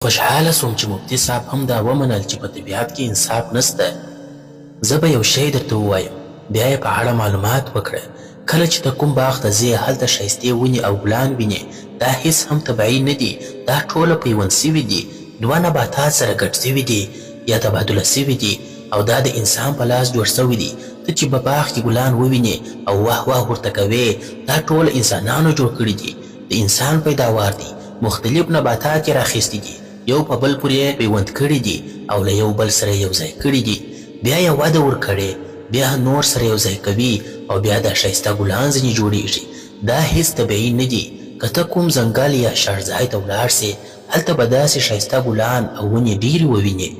خوشحاله سوم چې مفتي صاحب هم دا ومنل چې په طبیعت کې انصاف نسته. زه به یو شی درته ووایم، بیا یې په اړه معلومات وکړه. کله چې ته کوم باغ ته ځې هلته ښایستې ونې او ګلان وینې، دا هیڅ هم طبیعي نه دي، دا ټوله پیوند سوي دي، دوه نباتات سره ګډ سوي دي یا تبادله سوي دي او دا د انسان په لاس جوړ سوي دي. ته چې په باغ کې ګلان ووینې او واه واه ورته کوې، دا ټول انسانانو جوړ کړي دي، د انسان پیداوار دي. مختلف نباتات یې راخیستي دي، یو په بل پورې پیوند کړي دي او له یو بل سره یو ځای کړي دي، بیا یې وده ورکړې، بیا نور سره یو ځای کوي او بیا دا ښایسته ګلان ځینې جوړیږي. دا هیڅ طبیعي نه دي. که ته کوم ځنګل یا شړځای ته ولاړ سې، هلته به داسې ښایسته ګلان او ونې ډېرې ووینې.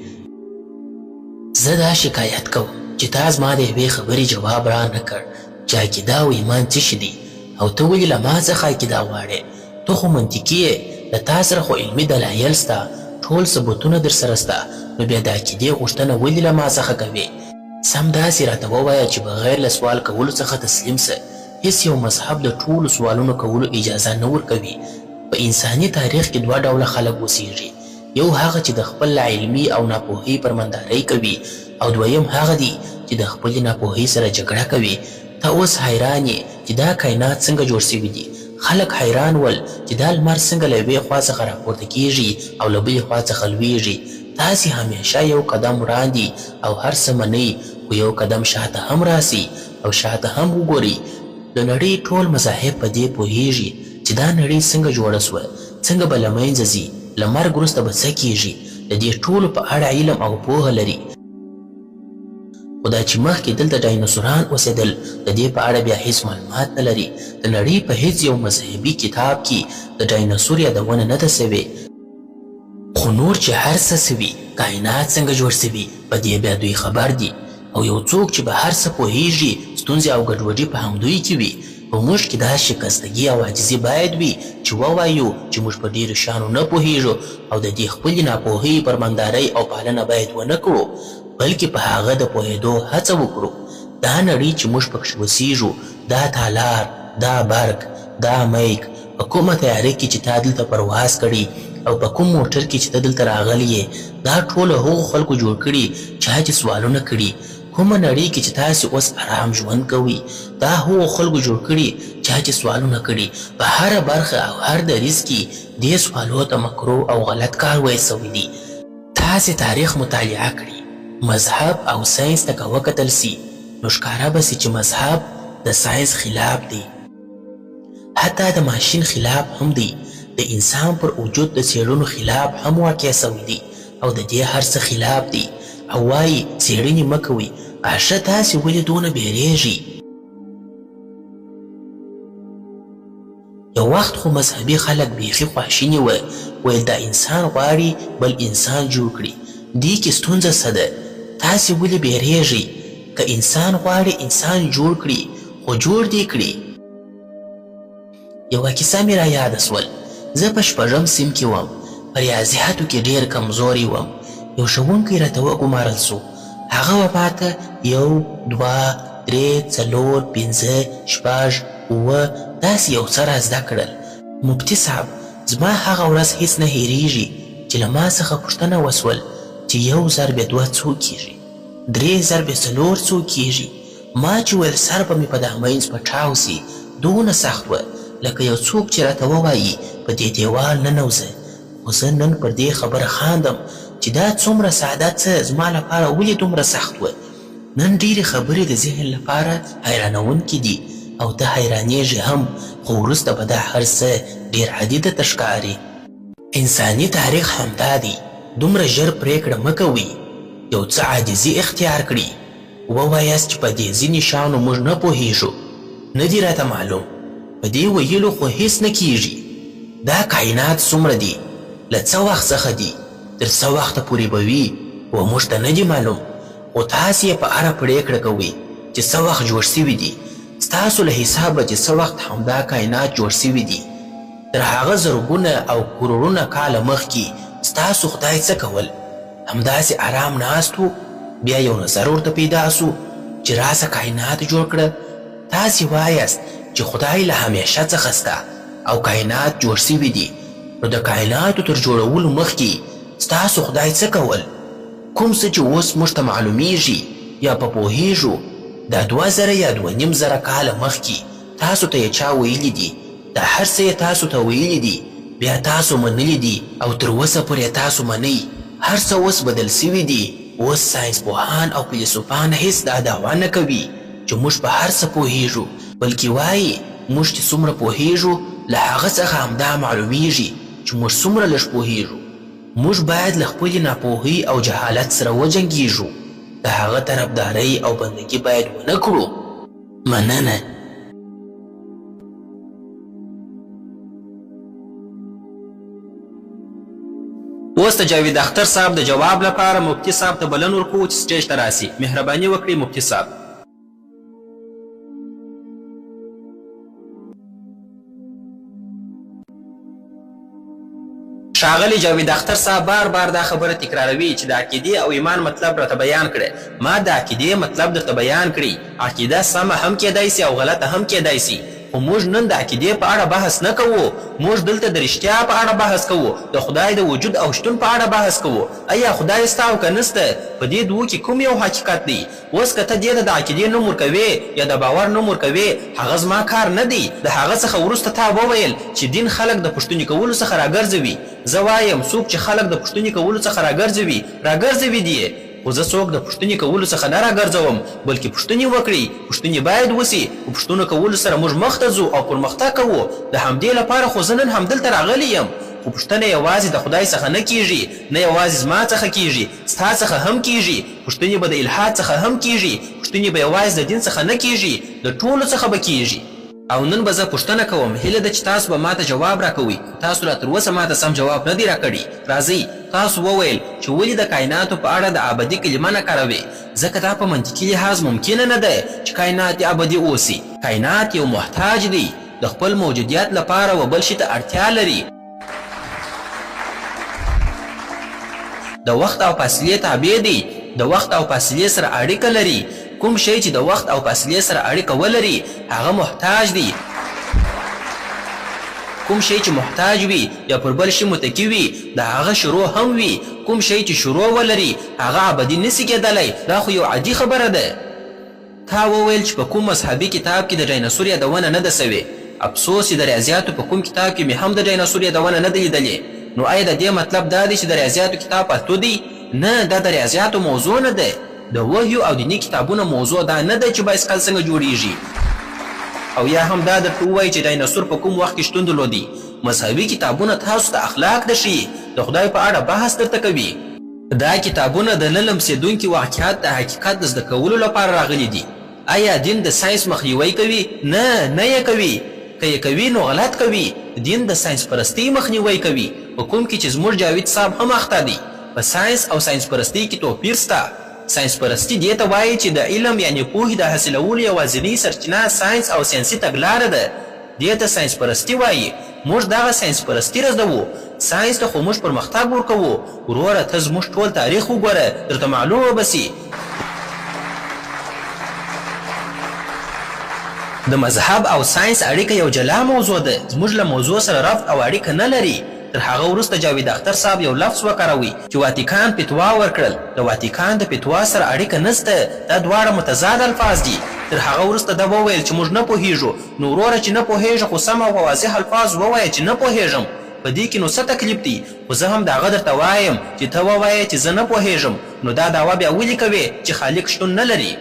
زه دا شکایت کوم چې تا زما د یوې خبرې جواب را نه کړ چې عقیده او ایمان څه شي دي، او ته ولې له ما څخه عقیده غواړې؟ ته خو منطقي یې، له تا سره خو علمي دلایل سته، ټول ثبوتونه در سره سته، نو بیا د عقیدې غوښتنه ولې له ما څخه کوې؟ سمداسې راته ووایه چې بغیر له سوال کولو څخه تسلیم سه. هیڅ یو مذهب د ټولو سوالونو کولو اجازه نه ورکوي. په انساني تاریخ کې دوه ډوله خلک اوسیږي، یو هغه چې د خپل علمي او ناپوهۍ پرمندارۍ کوي، او دویم هغه دي چې د خپلې ناپوهۍ سره جګړه کوي. ته اوس حیران یې چې دا کائنات څنګه جوړ سوي دي. خلک حیران ول چې دا لمر څنګه له یوې خوا څخه راپورته کیږي او له بلې خوا څخه لویږي. تاسې همیشه یو قدم وړاندې او هر څه منئ، خو یو قدم شاته هم راسي او شاته هم وګورئ. د نړۍ ټول مذاهب په دې پوهیږي چې دا نړۍ څنګه جوړه سوه، څنګه به له منځه ځي، له مرګ وروسته به څه کیږي. د دې ټولو په اړه علم او پوهه لري. خو دا چې مخکې دلته ډایناسوران اوسېدل، د دې په اړه بیا هیڅ معلومات نه لري. د نړۍ په هیڅ یو مذهبي کتاب کې د ډایناسور یادونه نه ده سوې. خو نور چې هر څه سوي، کائنات څنګه جوړ سوي، په دې بیا دوی خبر دي. او یو څوک چې به هر څه پوهیږي، ستونزې او ګډوډي په همدوی کې وي. په موږ کې دا شکستګي او عاجزي باید وي چې ووایو چې موږ په ډېرو شیانو نه پوهیږو، او د دې خپلې ناپوهۍ پرمندارۍ او پالنه باید ونه کړو، بلکې په هغه د پوهېدو هڅه وکړو. دا نړۍ چې موږ پکښې اوسیږو، دا تالار، دا برق، دا میک، په کومه تیاره کې چې تا دلته پرواز کړي او په کوم موټر کې چې ته دلته راغلی یې، دا ټوله هغو خلکو جوړ کړي چا چې سوالونه کړي. کومه نړۍ کې چې تاسې اوس ارام ژوند کوئ، دا هغو خلکو جوړ کړي چا چې سوالونه کړي. په هره برخه او هر دریځ کې دې سوالو ته مکروه او غلط کار ویل سوی دي. تاسې تاریخ مطالعه کړي، مذهب او ساینس ته که وکتل سي، نو ښکاره به سي چې مذهب د ساینس خلاف دی، حتی د ماشین خلاف هم دی، د انسان پر وجود د څېړنو خلاف هم واقع سوی دی، او د دې هر څه خلاف دی. او وایي څېړنې مه کوئ. آشه تاسې ولې دونه بیریږئ؟ یو وخت خو مذهبي خلک بیخي خواشیني وه، ویل دا انسان غواړي بل انسان جوړ کړي، دې کې ستونزه څه ده؟ تاسې ولې بیریږئ؟ که انسان غواړي انسان جوړ کړي، خو جوړ دې کړي. یوه کیسه مې را یاده سول. زه په 6م صنف کې وم، په ریاضیاتو کې ډېر کمزوری وم. یو ښوونکی راته وګمارل سو، هغه به ماته 1 2 3 4 5 6 7 داسې یو څه را زده کړل. مفتي صاحب، زما هغه ورځ هیڅ نه هیریږي چې له ما څخه پوښتنه وسول چې 1 ضرب 2 څو کیږي، 3 ضرب 4 څو کیږي. ما چې ویل سر به مې په دا منځ پټاو سي، دونه سخت وه لکه یو څوک چې راته ووایي په دې دیوال ننوځه. خو زه نن پر دې خبره خاندم چې دا څومره ساده څه زما لپاره ولې دومره سخت وه. نن ډېرې خبرې د ذهن لپاره حیرانونکې دي، او ته حیرانېږې هم، خو وروسته به دا هر څه ډېر عادي درته ښکاري. انساني تاریخ همدا دی. دومره ژر پرېکړه مه کوئ، یو څه عاجزي اختیار کړي، ووایاست چې په دې ځینې شیانو موږ نه پوهیږو، نه دي راته معلوم. په دې ویلو خو هیڅ نه کیږي. دا کائنات څومره دي، له څه وخت څخه دي، تر څه وخته پورې به وي، و موږ ته نه دي معلوم. خو تاسې یې په اړه پرېکړه کوئ چې څه وخت جوړ سوي دي. ستاسو له حسابه چې څه وخت همدا کائنات جوړ سوي دي. تر هغه زرګونه او کروړونه کاله مخکې ستاسو خدای څه کول؟ همداسې ارام ناست و، بیا یو نظر ورته پیدا سو چې راسه کائنات جوړ کړه. تاسې وایاست چې خدای له همیشه څخه سته او کائنات جوړ سوي دي، نو د کائناتو تر جوړولو مخکې ستاسو خدای څه کول؟ کوم څه چې اوس موږ ته معلومیږي یا په پوهیږو دا 2000 یا 2500 کاله مخکې تاسو ته یې چا ویلي دي؟ دا هر څه یې تاسو ته ویلي دي، بیا تاسو منلي دي او تر اوسه پورې تاسو منئ. هر څه اوس بدل سوي دي. اوس ساینس پوهان او فیلسوفان هیڅ دا دعوا نه کوي چې موږ په هر څه پوهیږو، بلکې وایي موږ چې څومره پوهیږو له هغه څخه همدا معلومیږي چې موږ څومره لږ پوهیږو. موږ باید له خپلې ناپوهۍ او جهالت سره وجنګیږو. د هغه طرفدارۍ او بندګي باید ونه کړو. مننه. اوس د جاوید اختر صاحب د جواب لپاره مفتي صاحب ته بلن ورکوو چې سټیج ته راسي. مهرباني وکړئ مفتي صاحب. ښاغلی جاوید اختر صاحب بار بار دا خبره تکراروي چې د عقیدې او ایمان مطلب راته بیان کړی. ما د عقیدې مطلب درته بیان کړی. عقیده سمه هم کیدای سي او غلطه هم کیدای سي، خو موږ نن د عقیدې په اړه بحث نه کوو. موږ دلته د رښتیا په اړه بحث کوو، د خدای د وجود او شتون په اړه بحث کوو. آیا خدای سته او که نسته؟ په دې دوو کې کوم یو حقیقت دی؟ اوس که ته دې ته د عقیدې نوم ورکوې یا د باور نوم ورکوې، هغه زما کار نه دی. د هغه څخه وروسته تا وویل چې دین خلک د پوښتنې کولو څخه راګرځوي. زه وایم څوک چې خلک د پوښتنې کولو څخه راګرځوي دي، خو زه څوک د پوښتنې کولو څخه نه راګرځوم، بلکې پوښتنې وکړئ. پوښتنې باید وسي. په پوښتنو کولو سره موږ مخته ځو او پرمختګ کوو. د همدې لپاره خو زه نن همدلته راغلی یم. خو پوښتنه یوازې د خدای څخه نه کیږي، نه یوازې زما څخه کیږي، ستا څخه هم کیږي. پوښتنې به د الحاد څخه هم کیږي. پوښتنې به یوازې د دین څخه نه کیږي، د ټولو څخه به کیږي. او نن به زه پوښتنه کوم. هیله ده چې تاسو به ماته جواب راکوئ. تاسو لا تر اوسه ماته سم جواب نه دی راکړی. راځئ، تاسو وویل چې ولې د کائناتو په اړه د ابدي کلمه نه کاروئ؟ ځکه دا په منطقي لحاظ ممکنه نه ده چې کائنات ابدي اوسي. کائنات یو محتاج دی، د خپل موجودیت لپاره و بل شي ته اړتیا لري. د وخت او فاصلې تابع دی، د وخت او فاصلې سره اړیکه لري. کوم شی چې د وخت او فاصلې سره اړیکه ولري هغه محتاج دی. کوم شی چې محتاج وي یا پر بل شي متکی وي د هغه شروع هم وي. کوم شی چې شروع ولري هغه ابدي نسي کېدلی. دا خو یو عادي خبره ده. تا وویل چې په کوم مذهبي کتاب کې د ډایناسور یادونه نه ده سوې. افسوس چې د ریاضیاتو په کوم کتاب کې مې هم د ډایناسور یادونه نه ده لیدلې. نو آیا د دې مطلب دا دی چې د ریاضیاتو کتاب پښتو دی؟ نه، دا د ریاضیاتو موضوع نه ده. د وحیو او دیني کتابونو موضوع دا نه ده چې بایسکل څنګه جوړیږي. او یا هم دا درته ووایي چې ډایناسور په کوم وخت کې شتون درلودي. مذهبي کتابونه تاسو ته اخلاق درښیي، د خدای په اړه بحث درته کوي. دا کتابونه د نه لمسېدونکي واقعیت د حقیقت د زده کولو لپاره راغلي دي. آیا دین د ساینس مخنیوی کوي؟ نه یې کوي. که یې کوي نو غلط کوي. دین د ساینس پرستۍ مخنیوی کوي، په کوم کې چې زموږ جاوید صاحب هم اخته دی. په ساینس او ساینس پرستۍ کې توپیر شته. ساینس پرستی دې ته وایي چې د علم یعنې پوهې د حاصلولو یوازینۍ سرچینه ساینس او ساینسي تګلاره ده. دې ته ساینس پرستی وایي. موږ دغه ساینس پرستی رزدوو. ساینس ته خو موږ پرمختګ ورکوو. وروره ته زموږ ټول تاریخ وګوره، درته معلومه به سي. د مذهب او ساینس اړیکه یو جلا موضوع ده. زموږ له موضوع سره ربط او اړیکه نه لري. تر هغه وروسته جاوید اختر صاحب یو لفظ وکاروي چې واتیکان فتوا ورکړل. د واتیکان د فتوا سره اړیکه نشته. دا دواړه متضاد الفاظ دي. تر هغه وروسته دا وویل چې موږ نه پوهیږو. نو وروره چې نه پوهیږه خو سم او واضح الفاظ ووایه چې نه پوهیږم. په دې کې نو څه تکلیف دی؟ خو زه هم د هغه درته وایم چې ته ووایه چې زه نه پوهیږم. نو دا دعوه بیا ولې کوې چې خالق شتون نه لري؟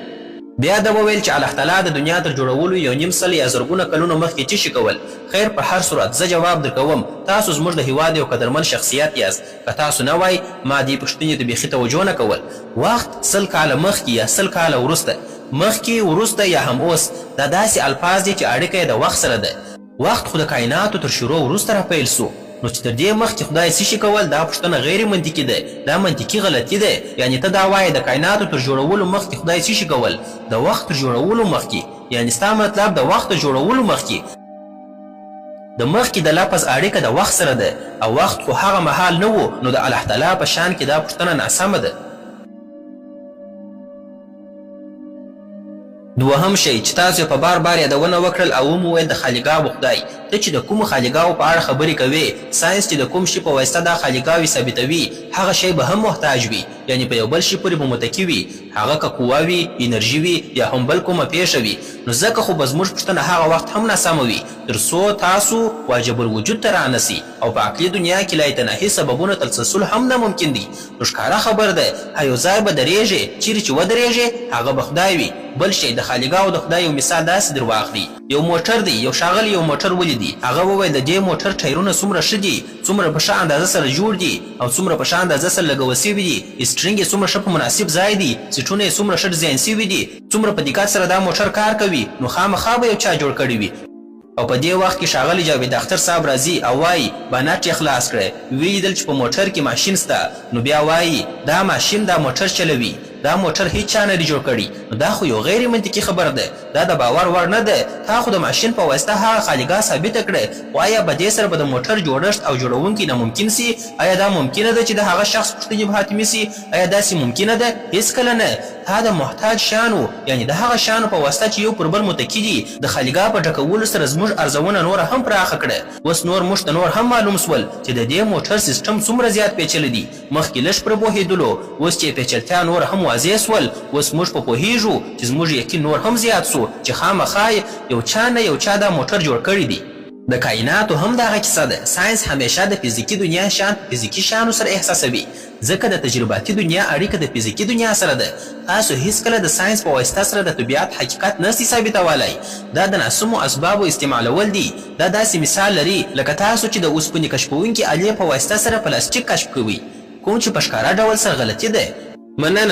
بیا دا وویل چې الله تعالی د دنیا تر جوړولو 1.5 یا زرګونه کلونو مخکې څه شي کول؟ خیر، په هر صورت زه جواب درکوم. تاسو زموږ د هیواد یو قدرمن شخصیت یاست. که تاسو نه وای ما دې پوښتنې ته بیخي توجه نه کول. وخت 100 کاله مخکې یا 100 کاله وروسته، مخکې وروسته یا هم اوس، دا داسې الفاظ دي چې اړیکه یې د وخت سره ده. وخت خو د کائناتو تر شروع وروسته راپیل سو. نو چې تر دې مخکې خدای څه شي کول، دا پوښتنه غیر منطقي ده. دا منطقي غلطي ده. یعنې ته دا وایې د کائناتو تر جوړولو مخکې خدای څه شي کول؟ د وخت تر جوړولو مخکې. یعنې ستا مطلب د وخت تر جوړولو مخکې. د مخکې د لفظ اړیکه د وخت سره ده، او وخت خو هغه مهال نه و. نو د الله تعالی په شان کې دا پوښتنه ناسمه ده. دوهم شی چې تاسو په بار بار یادونه وکړل او مو ویل د خالیګاو خدای. ته چې د کوم خالیګاو په اړه خبرې کوې، ساينس چې د کوم شي په واسطه دا خالیګاوي ثابتوي، هغه شی به هم محتاج وي، یعنی په یو بل شي پورې به متکی وي، هغه که قوه وي، انرژي وي یا هم بل کومه پیښه وي. نو ځکه خو به زموږ پوښتنه هغه وخت هم ناسمه وي تر څو تاسو واجب الوجود ته رانسي او په عقلي دنیا کې لایتناهي سببونه تلسلسل هم ناممکن دي. نو ښکاره خبر ده یو ځای به درېږې، چیرې چې ودرېږې هغه به خدای وي. بل شی د خالیګاو د خدای یو مثال داسې در واخلي. یو موټر دی، یو ښاغلی یو موټر ولیدي، هغه وویل د دې موټر ټایرونه څومره ښه دي، څومره په ښه اندازه سره جوړ دي او څومره په ښه اندازه سره لګول سوي دي، سټرینګ یې څومره ښه په مناسب ځای دي، سیټونه یې څومره ښه ډیزاین سوي دي، څومره په دقت سره دا موټر کار کوي. نو خامخا به یو چا جوړ کړی وي. او په دې وخت کې ښاغلی جاوید اختر صاحب راځي او وایي بانټ یې خلاص کړی، ویې لیدل چې په موټر کې ماشین سته، نو بیا وایي دا ماشین دا موټر چلوي، دا موټر هیڅ چا نه دی جوړ کړی. نو دا خو یو غیر منطقي خبر ده، دا د باور وړ نه ده. تا خو د ماشین په واسطه هغه خالیګاه ثابته کړې، خو آیا په دې سره به د موټر جوړښت او جوړونکی ناممکن سي؟ آیا دا ممکنه ده چې د هغه شخص پوښتنې به حتمي سي؟ آیا داسې ممکنه ده؟ هېڅکله نه. تا د محتاج شیانو یعنی د هغه شیانو په واسطه چې یو پر بل متکي دي د خالیګاه په ډکولو سره زموږ ارزونه نوره هم پراخه کړه. اوس نور موږ ته نور هم معلوم سول چې د دې موټر سیسټم څومره زیات پیچلی دی. مخکې لږ پرې پوهېدلو، اوس چې پیچلتیا نور هم واضح سول. اوس موږ په پوهېږو چې زموږ یقین نور هم زیات سو چې خامخا یو چا نه یو چا دا موټر جوړ کړی دی. د کائناتو هم دغه کیسه ده. ساينس همیشه د فزیکي دنیا شیان فزیکي شیانو سره احساسوي، ځکه د تجرباتي دنیا اړیکه د فزیکي دنیا سره ده. تاسو هیڅکله د ساينس په واسطه سره د طبیعت حقیقت نسئ ثابتولی. دا د ناسمو اسبابو استعمالول دي. دا داسې مثال لري لکه تاسو چې د اوسپنې کشفوونکي آلې په واسطه سره پلاستیک کشف کوئ، کوم چې په ښکاره ډول سره غلطي ده. مننه.